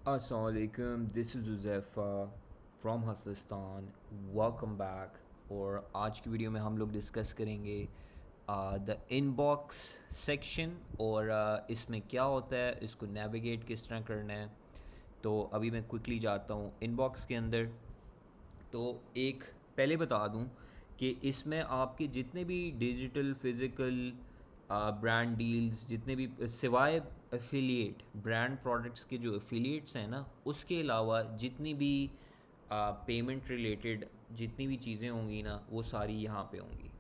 Assalamualaikum, this is Uzaifa from Hustlistan. Welcome back. और आज की वीडियो में हम लोग डिस्कस करेंगे द इनबॉक्स सेक्शन और इसमें क्या होता है, इसको नेविगेट किस तरह करना है। तो अभी मैं क्विकली जाता हूँ इनबॉक्स के अंदर। तो एक पहले बता दूं कि इसमें आपके जितने भी डिजिटल फिज़िकल ब्रांड डील्स, जितने भी सिवाय एफिलिएट ब्रांड प्रोडक्ट्स के जो एफिलिएट्स हैं ना, उसके अलावा जितनी भी पेमेंट रिलेटेड जितनी भी चीज़ें होंगी ना, वो सारी यहाँ पे होंगी।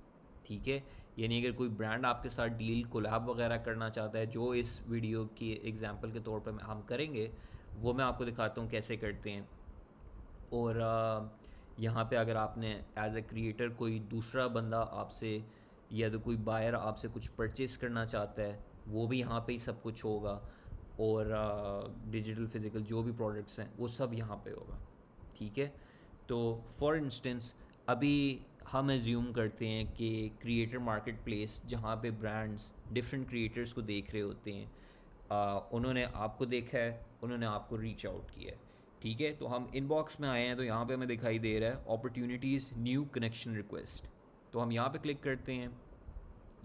ठीक है। यानी अगर कोई ब्रांड आपके साथ डील कोलैब वगैरह करना चाहता है, जो इस वीडियो की एग्जांपल के तौर पर हम करेंगे, वो मैं आपको दिखाता हूँ कैसे करते हैं। और यहाँ पे अगर आपने एज ए क्रिएटर कोई दूसरा बंदा आपसे या तो कोई बायर आपसे कुछ परचेस करना चाहता है, वो भी यहाँ पे ही सब कुछ होगा। और डिजिटल फिज़िकल जो भी प्रोडक्ट्स हैं वो सब यहाँ पे होगा। ठीक है। तो फॉर इंस्टेंस अभी हम एज्यूम करते हैं कि क्रिएटर मार्केट प्लेस जहाँ पे ब्रांड्स डिफरेंट क्रिएटर्स को देख रहे होते हैं, उन्होंने आपको देखा है, उन्होंने आपको रीच आउट किया है। ठीक है। तो हम इनबॉक्स में आए हैं, तो यहाँ पे हमें दिखाई दे रहा है अपॉर्चुनिटीज़ न्यू कनेक्शन रिक्वेस्ट। तो हम यहाँ पे क्लिक करते हैं।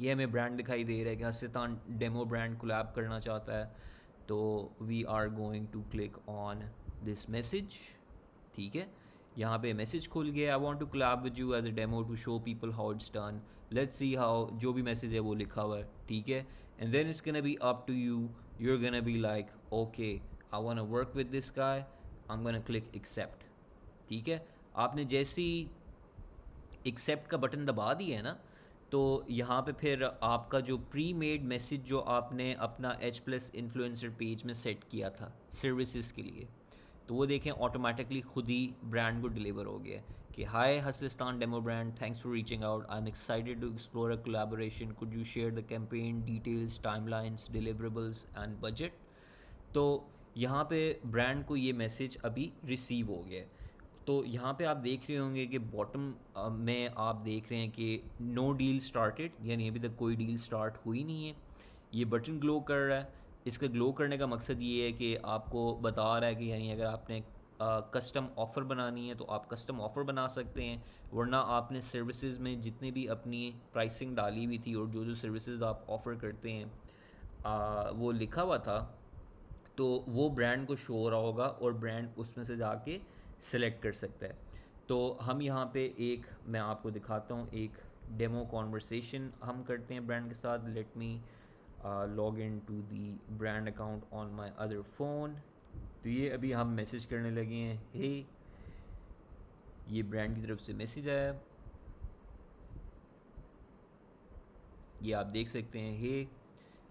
ये हमें ब्रांड दिखाई दे रहा है कि हसीतान डेमो ब्रांड कोलैब करना चाहता है। तो we are going to click on this message. ठीक है। यहाँ पे मैसेज खुल गया, I want to collab with you as a demo to show people how it's done, let's see how, जो भी मैसेज है वो लिखा हुआ है। ठीक है। And then it's gonna be up to you, you're gonna be like, okay, I want to work with this guy, I'm gonna click accept। ठीक है। आपने जैसे ही एक्सेप्ट का बटन दबा दिया है ना, तो यहाँ पे फिर आपका जो प्री मेड मैसेज जो आपने अपना एच प्लस इन्फ्लुएंसर पेज में सेट किया था सर्विसेज के लिए, तो वो देखें ऑटोमेटिकली खुद ही ब्रांड को डिलीवर हो गया कि hi Hustlistan demo brand, thanks for reaching out, I am excited to explore a collaboration, could you share the campaign details, timelines, deliverables and budget. तो यहाँ पे ब्रांड को ये मैसेज अभी रिसीव हो गया है। तो यहाँ पे आप देख रहे होंगे कि बॉटम में आप देख रहे हैं कि नो डील स्टार्टेड, यानी अभी तक कोई डील स्टार्ट हुई नहीं है। ये बटन ग्लो कर रहा है। इसका ग्लो करने का मकसद ये है कि आपको बता रहा है कि यानी अगर आपने कस्टम ऑफ़र बनानी है तो आप कस्टम ऑफ़र बना सकते हैं, वरना आपने सर्विसेज में जितने भी अपनी प्राइसिंग डाली हुई थी और जो जो सर्विसेज आप ऑफ़र करते हैं वो लिखा हुआ था, तो वो ब्रांड को शो हो रहा होगा और ब्रांड उसमें से जाके सिलेक्ट कर सकता है। तो हम यहाँ पे एक, मैं आपको दिखाता हूँ, एक डेमो कॉन्वर्सेशन हम करते हैं ब्रांड के साथ। Let me log in to the brand account on my other phone. तो ये अभी हम मैसेज करने लगे हैं, हे, ये ब्रांड की तरफ से मैसेज आया, ये आप देख सकते हैं। हे,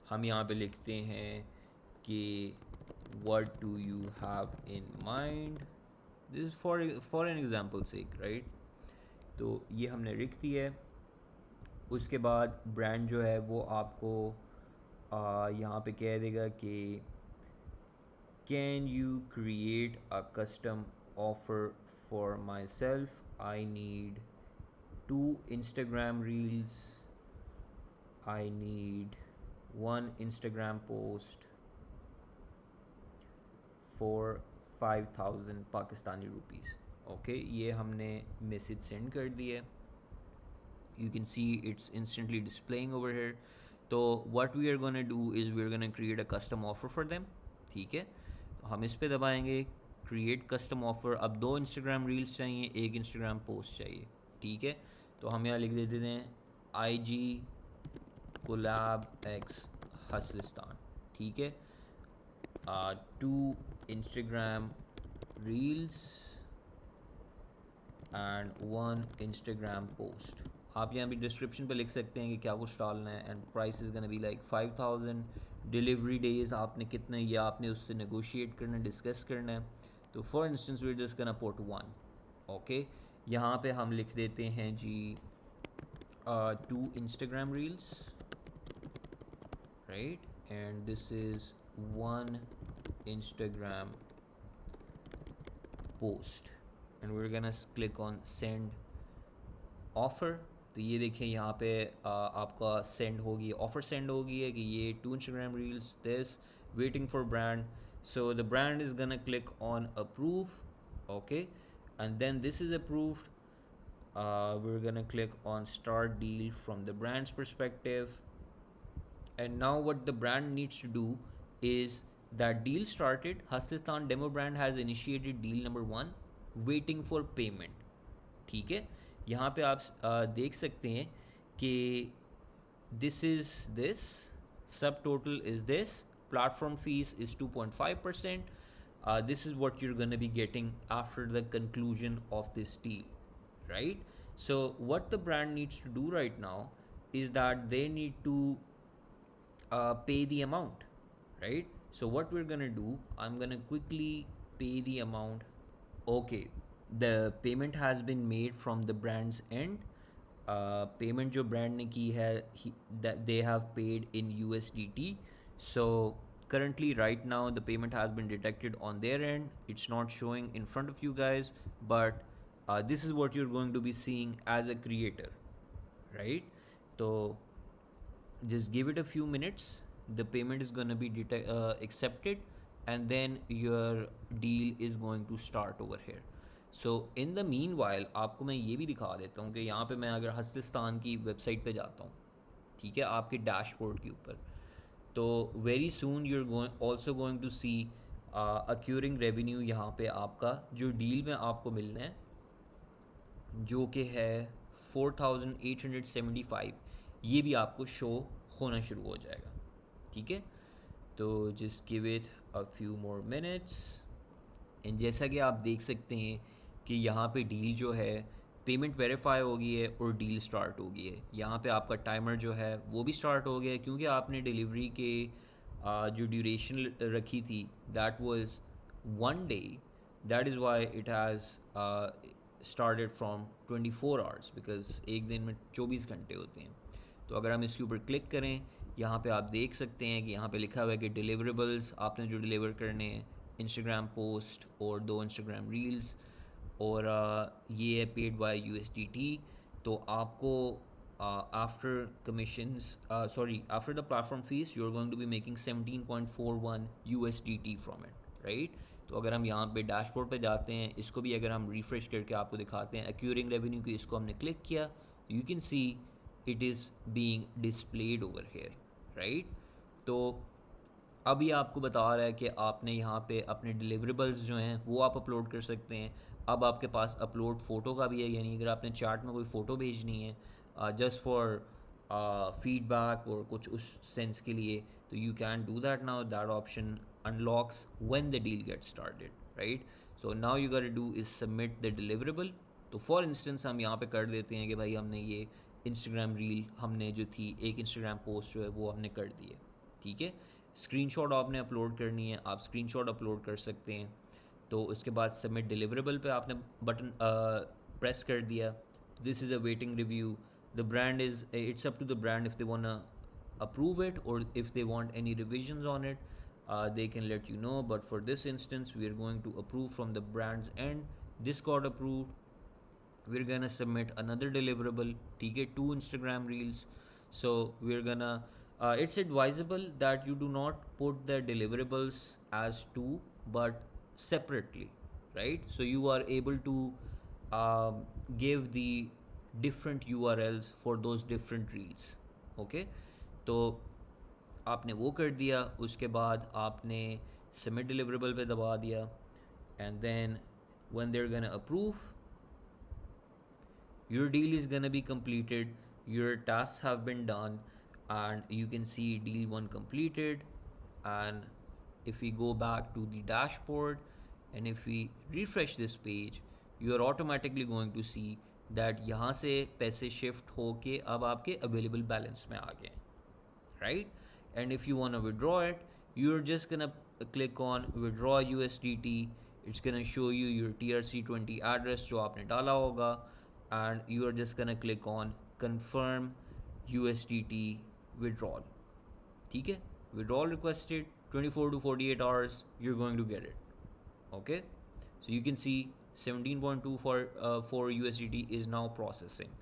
हम यहाँ पे लिखते हैं कि what do you have in mind, this is for an example sake, right। तो ये हमने लिख दिया है। उसके बाद ब्रांड जो है वो आपको यहाँ पे कह देगा कि can you create a custom offer for myself, I need 2 Instagram reels, I need 1 Instagram post for 5000 Pakistani rupees. Okay, ये हमने मैसेज सेंड कर दिया है। You can see it's instantly displaying over here. तो what we are gonna do is we are gonna create a custom offer for them. ठीक है। तो हम इस पर दबाएंगे क्रिएट कस्टम ऑफ़र। अब 2 Instagram रील्स चाहिए, 1 Instagram पोस्ट चाहिए। ठीक है। तो हम यहाँ लिख देते हैं आई जी कोलैब एक्स हसलिस्तान। ठीक है। 2 Instagram reels and 1 Instagram post. आप यहाँ भी डिस्क्रिप्शन पे लिख सकते हैं कि क्या कुछ डालना है। And price is gonna be like 5000, delivery days आपने कितने, या आपने उससे नेगोशिएट करना, डिस्कस करना है। तो for instance we just gonna put 1। Okay, यहाँ पे हम लिख देते हैं जी 2 Instagram reels, right, and this is 1 Instagram post and we're gonna click on send offer। तो ये देखिए यहाँ पे आपका सेंड होगी, ऑफ़र सेंड होगी है कि ये 2 Instagram reels, this waiting for brand, So the brand is gonna click on approve, okay, and then this is approved. We're gonna click on start deal from the brand's perspective, and now what the brand needs to do is that deal started. Hastistan demo brand has initiated deal number 1, waiting for payment. ठीक है, यहाँ पे आप देख सकते हैं कि this is this, subtotal is this, platform fees is 2.5%. This is what you're going to be getting after the conclusion of this deal, right? So what the brand needs to do right now is that they need to pay the amount, right? So what we're going to do, I'm going to quickly pay the amount. Okay, the payment has been made from the brand's end. Payment जो brand ने की है, that they have paid in USDT. So currently right now the payment has been detected on their end. It's not showing in front of you guys, but this is what you're going to be seeing as a creator, right? So just give it a few minutes. The payment is going to be accepted, and then your deal is going to start over here. So in the mean while आपको मैं ये भी दिखा देता हूँ कि यहाँ पे मैं अगर हस्तिस्तान की वेबसाइट पे जाता हूँ, ठीक है, आपके डैशबोर्ड के ऊपर, तो very soon you are also going to see accruing revenue. यहाँ पे आपका जो डील में आपको मिलना है जो कि है 4875, ये भी आपको शो होना शुरू हो जाएगा, ठीक है। तो just give it a few more minutes, and जैसा कि आप देख सकते हैं कि यहाँ पे डील जो है पेमेंट वेरीफाई हो गई है और डील स्टार्ट हो गई है। यहाँ पे आपका टाइमर जो है वो भी स्टार्ट हो गया है, क्योंकि आपने डिलीवरी के जो ड्यूरेशन रखी थी that was 1 day, that is why it has started from 24 hours, because एक दिन में 24 घंटे होते हैं। तो अगर हम इसके ऊपर क्लिक करें, यहाँ पे आप देख सकते हैं कि यहाँ पे लिखा हुआ है कि डिलीवरेबल्स आपने जो डिलीवर करने हैं, इंस्टाग्राम पोस्ट और 2 इंस्टाग्राम रील्स, और ये है पेड बाय USDT। तो आपको after commissions after the platform fees you are going to be making 17.41 USDT from it, right. तो अगर हम यहाँ पे डैशबोर्ड पे जाते हैं, इसको भी अगर हम रिफ्रेश करके आपको दिखाते हैं अक्यूरिंग रेवेन्यू की, इसको हमने क्लिक किया, you can see it is being displayed over here, right. तो अभी आपको बता रहा है कि आपने यहाँ पे अपने डिलीवरेबल्स जो हैं वो आप अपलोड कर सकते हैं। अब आपके पास अपलोड फ़ोटो का भी है, यानी अगर आपने चार्ट में कोई फ़ोटो भेजनी है जस्ट फॉर फीडबैक और कुछ उस सेंस के लिए, तो you can do that now. That option unlocks when the deal get started, right. So now you got to do is submit the deliverable. तो फॉर इंस्टेंस हम यहाँ पे कर देते हैं कि भाई हमने ये इंस्टाग्राम रील हमने जो थी, एक इंस्टाग्राम पोस्ट जो है वो हमने कर दी है, ठीक है। स्क्रीनशॉट आपने अपलोड करनी है, आप स्क्रीनशॉट अपलोड कर सकते हैं। तो उसके बाद सबमिट डिलीवरेबल पे आपने बटन प्रेस कर दिया। This is a waiting review, the brand is, it's up to the brand if they want approve it or if they want any revisions on it, they can let you know, but for this instance we are going to approve from the brand's end. This got approved, we're gonna submit another deliverable, ठीक है, 2 Instagram reels. So we're gonna it's advisable that you do not put the deliverables as 2 but separately, right? So you are able to give the different URLs for those different reels, okay? तो आपने वो कर दिया, उसके बाद आपने submit deliverable पे दबा दिया, and then when they are gonna approve, your deal is gonna be completed, your tasks have been done, and you can see deal 1 completed. And if we go back to the dashboard and if we refresh this page, you are automatically going to see that यहाँ से पैसे shift होके अब आपके available balance में आ गए, right? And if you want to withdraw it, you're just gonna click on withdraw USDT. It's gonna show you your TRC20 address जो आपने डाला होगा, and you are just gonna click on confirm USDT withdrawal, ठीक है। withdrawal requested 24 to 48 hours, you're going to get it, okay। so you can see 17.24 USDT is now processing।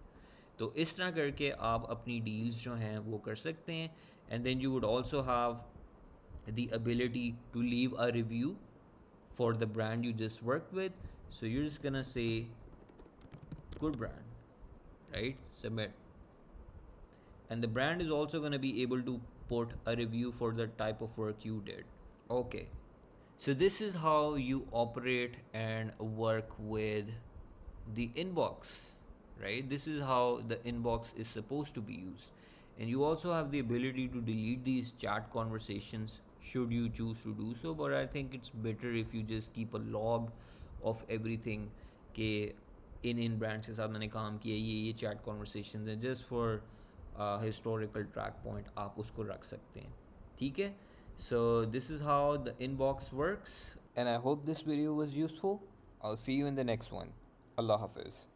तो इस तरह करके आप अपनी डील्स जो हैं वो कर सकते हैं। And then you would also have the ability to leave a review for the brand you just worked with. So you're just gonna say good brand, right? Submit. And the brand is also gonna be able to put a review for the type of work you did. Okay. So this is how you operate and work with the inbox, right? This is how the inbox is supposed to be used. And you also have the ability to delete these chat conversations should you choose to do so. But I think it's better if you just keep a log of everything कि इन brands के साथ मैंने काम किया, ये chat conversation है, just for historical track point आप उसको रख सकते हैं. ठीक है. So this is how the inbox works, and I hope this video was useful. I'll see you in the next one. Allah Hafiz.